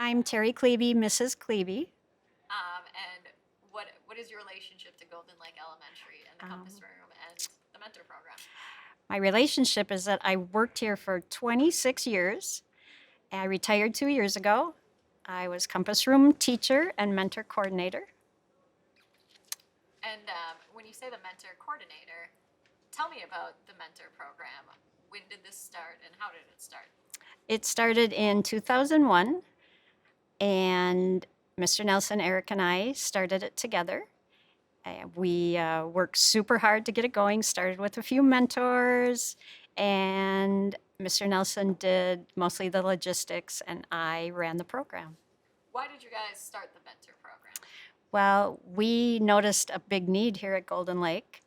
I'm Terri Klebe, Mrs. Klebe. And what is your relationship to Golden Lake Elementary and the Um, Compass Room and the mentor program? my relationship is that I worked here for 26 years. I retired 2 years ago. I was Compass Room teacher and mentor coordinator. And when you say the mentor coordinator, tell me about the mentor program. When did this start and how did it start? It started in 2001, and Mr. Nelson, Eric, and I started it together. We worked super hard to get it going, started with a few mentors, and Mr. Nelson did mostly the logistics, and I ran the program. Why did you guys start the mentor program? Well, we noticed a big need here at Golden Lake.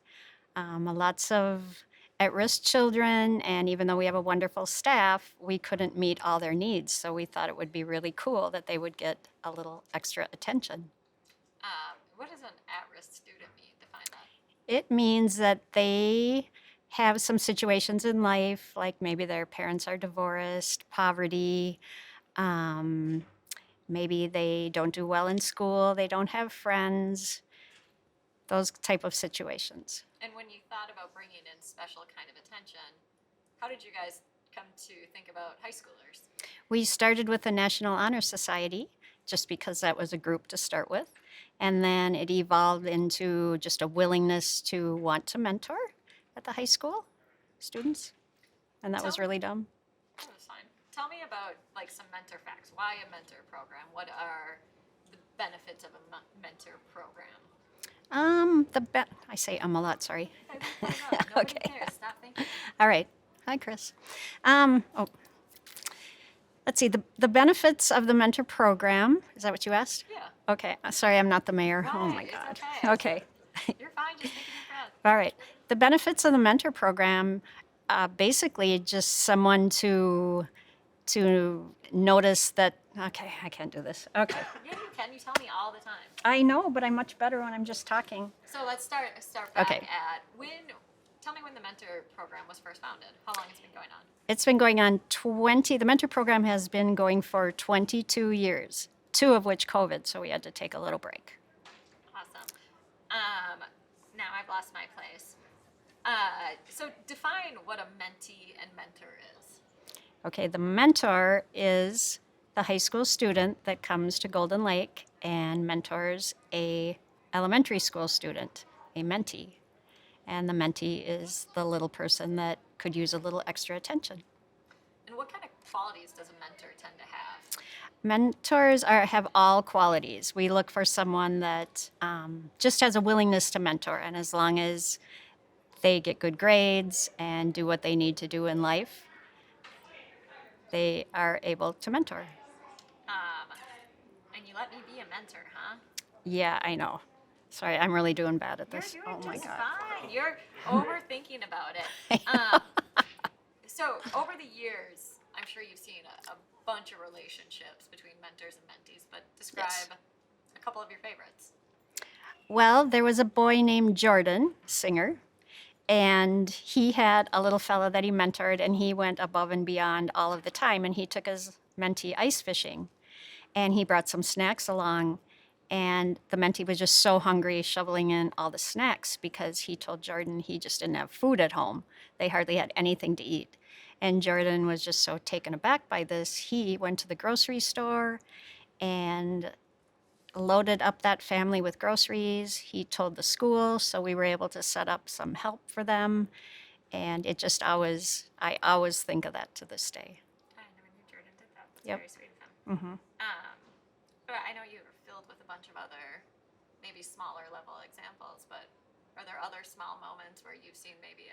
Lots of at risk children, and even though we have a wonderful staff, we couldn't meet all their needs. So we thought it would be really cool that they would get a little extra attention. What does an at-risk student mean? Define that. It means that they have some situations in life, like maybe their parents are divorced, poverty, um, maybe they don't do well in school, they don't have friends, those type of situations. And when you thought about bringing in special kind of attention, how did you guys come to think about high schoolers? We started with the National Honor Society just because that was a group to start with. And then it evolved into just a willingness to want to mentor at the high school students. And that was really dumb. That was fine. Tell me about like some mentor facts. Why a mentor program? What are the benefits of a mentor program? I say a lot, sorry. Nobody Okay. cares. Stop thinking. All right. Hi, Chris. Oh, let's see. The benefits of the mentor program. Is that what you asked? Yeah. Okay. Sorry, I'm not the mayor. Oh Right, my it's God. okay. Okay. You're fine. Just take a deep breath. All right. The benefits of the mentor program, basically, just someone to notice that. Okay, I can't do this. Okay. Yeah, you can. You tell me all the time. I know, but I'm much better when I'm just talking. So let's start back Okay. at when. Tell me when the mentor program was first founded. How long it's been going on? It's been going on the mentor program has been going for 22 years, 2 of which COVID, so we had to take a little break. Awesome. Now I've lost my place. So define what a mentee and mentor is. Okay, the mentor is the high school student that comes to Golden Lake and mentors a elementary school student, a mentee. And the mentee is the little person that could use a little extra attention. And what kind of qualities does a mentor tend to have? Mentors have all qualities. We look for someone that just has a willingness to mentor, and as long as they get good grades and do what they need to do in life, they are able to mentor. And you let me be a mentor, huh? Yeah, I know. Sorry, I'm really doing bad at this. You're doing Oh my just God. fine. You're overthinking about it. So over the years, I'm sure you've seen a bunch of relationships between mentors and mentees, but describe Yes. a couple of your favorites. Well, there was a boy named Jordan, singer, and he had a little fella that he mentored, and he went above and beyond all of the time, and he took his mentee ice fishing, and he brought some snacks along, and the mentee was just so hungry, shoveling in all the snacks because he told Jordan he just didn't have food at home. They hardly had anything to eat. And Jordan was just so taken aback by this, he went to the grocery store and loaded up that family with groceries. He told the school, so we were able to set up some help for them. And it just I always think of that to this day. I never knew Jordan did that. That's Yep. very sweet of him. Hmm. But I know you're filled with a bunch of other, maybe smaller level examples, but are there other small moments where you've seen maybe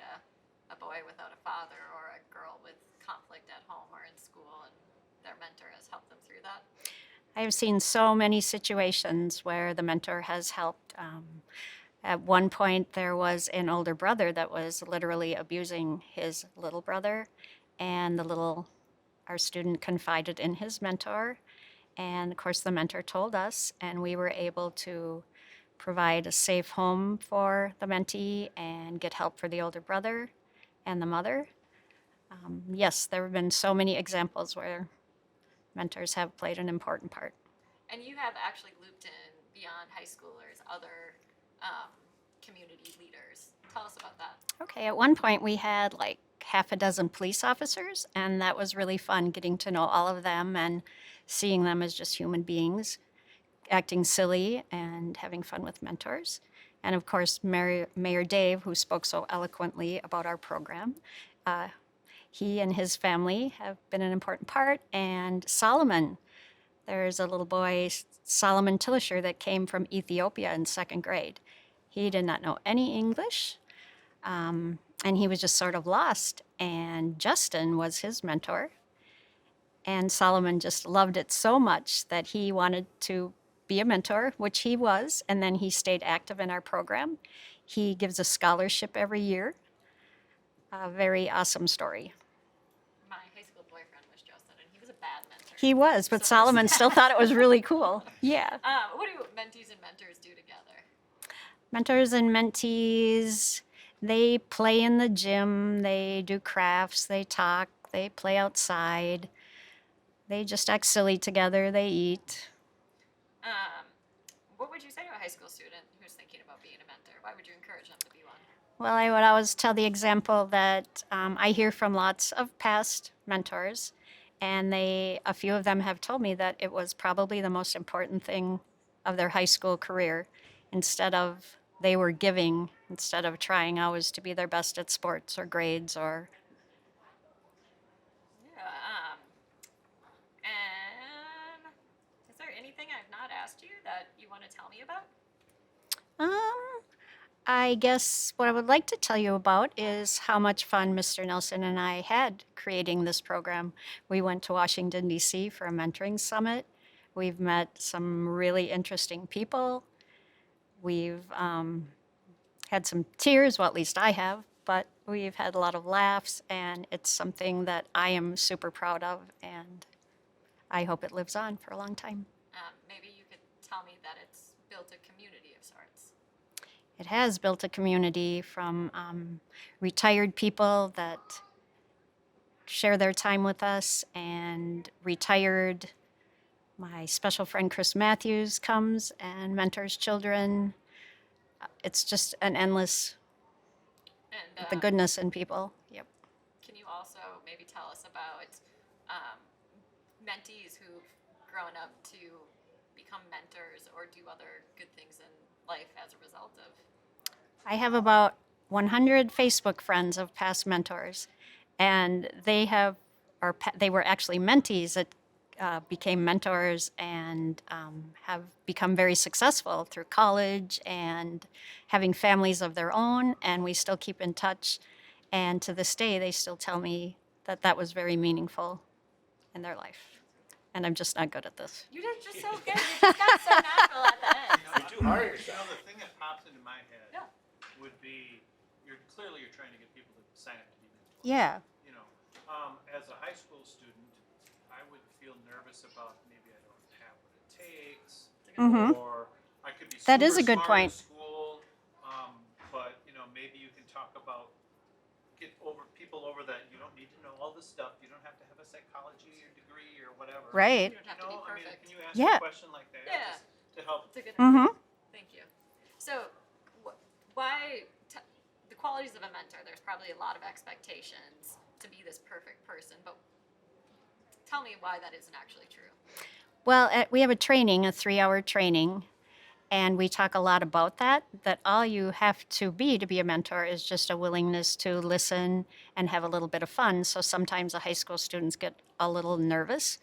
a boy without a father or a girl with conflict at home or in school and their mentor has helped them through that? I have seen so many situations where the mentor has helped. At one point, there was an older brother that was literally abusing his little brother, and our student confided in his mentor, and of course, the mentor told us, and we were able to provide a safe home for the mentee and get help for the older brother and the mother. Yes, there have been so many examples where mentors have played an important part. And you have actually looped in beyond high schoolers, other community leaders. Tell us about that. Okay, at one point we had like half a dozen police officers, and that was really fun getting to know all of them and seeing them as just human beings, acting silly and having fun with mentors. And of course, Mayor Dave, who spoke so eloquently about our program, he and his family have been an important part. And Solomon, there's a little boy, Solomon Tillisher, that came from Ethiopia in second grade. He did not know any English, and he was just sort of lost. And Justin was his mentor. And Solomon just loved it so much that he wanted to be a mentor, which he was, and then he stayed active in our program. He gives a scholarship every year. A very awesome story. My high school boyfriend was Justin, and he was a bad mentor. He was, but So Solomon still thought it was really cool. Yeah. what do mentees and mentors do together? Mentors and mentees, they play in the gym, they do crafts, they talk, they play outside, they just act silly together, they eat. What would you say to a high school student who's thinking about being a mentor? Why would you encourage them to be one? Well, I would always tell the example that I hear from lots of past mentors, and a few of them have told me that it was probably the most important thing of their high school career. They were giving instead of trying always to be their best at sports or grades or. Yeah. And is there anything I've not asked you that you want to tell me about? I guess what I would like to tell you about is how much fun Mr. Nelson and I had creating this program. We went to Washington, D.C. for a mentoring summit. We've met some really interesting people. We've had some tears, well, at least I have, but we've had a lot of laughs, and it's something that I am super proud of, and I hope it lives on for a long time. Maybe you could tell me that it's built a community of sorts. It has built a community from retired people that share their time with us, and retired. My special friend Chris Matthews comes and mentors children. It's just an endless, And the goodness in people. Yep. can you also maybe tell us about mentees who've grown up to become mentors or do other good things in life as a result of? I have about 100 Facebook friends of past mentors, and they were actually mentees that became mentors and have become very successful through college and having families of their own, and we still keep in touch. And to this day, they still tell me that that was very meaningful in their life. And I'm just not good at this. You did just so good. You just got so natural at the end. You're too hard. The thing that pops into my head Yeah. would be you're trying to get people to sign up to be mentors. Yeah. You know, as a high school student, I would feel nervous about maybe I don't have what it takes, Mhm. or I could be That is super a good smart point. in school, but maybe you can talk about get over people over that you don't need to know all this stuff. You don't have to have a psychology or degree or whatever. Right. You don't have to be I mean, perfect. can you ask Yeah. a question like that Yeah. just to help? It's a good Mhm. idea. Thank you. So, why the qualities of a mentor? There's probably a lot of expectations to be this perfect person, but tell me why that isn't actually true. Well, we have a 3-hour training, and we talk a lot about that all you have to be a mentor is just a willingness to listen and have a little bit of fun. So sometimes the high school students get a little nervous,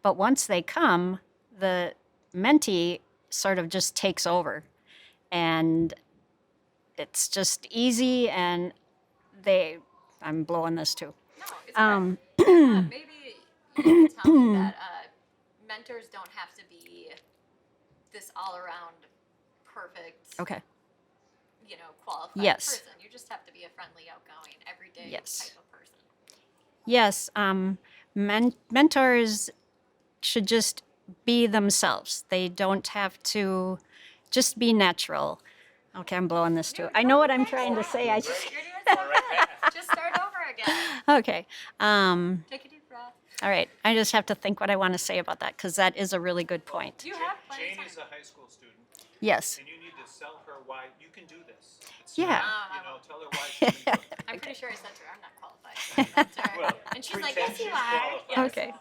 but once they come, the mentee sort of just takes over, and it's just easy, and I'm blowing this too. No, it's okay. Maybe you can tell me that mentors don't have to be this all-around perfect, Okay. qualified Yes. person. You just have to be a friendly, outgoing, everyday Yes. type of person. Yes, mentors should just be themselves. They don't have to just be natural. Okay, I'm blowing this too. I know what I'm trying to say. You're doing so good. Just start over again. Okay. Take a deep breath. breath. All right. I just have to think what I want to say about that because that is a really good point. You have plenty of Jane time. is a high school student, Yes. and you need to sell her why you can do this. It's Yeah. not, tell her why she can do it. I'm pretty sure I said to her, I'm not qualified to be a mentor. Well, And she's like, pretend yes, you she's are. qualified. Yes. Okay.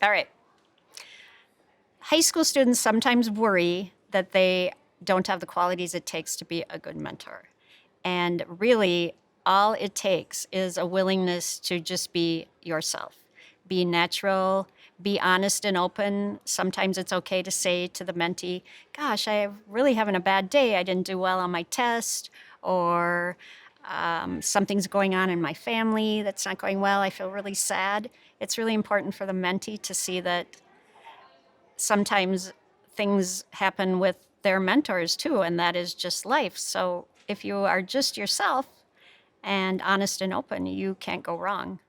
All right. High school students sometimes worry that they don't have the qualities it takes to be a good mentor. And really, all it takes is a willingness to just be yourself, be natural, be honest and open. Sometimes it's okay to say to the mentee, gosh, I'm really having a bad day. I didn't do well on my test, or something's going on in my family that's not going well. I feel really sad. It's really important for the mentee to see that sometimes things happen with their mentors too, and that is just life. So if you are just yourself and honest and open, you can't go wrong.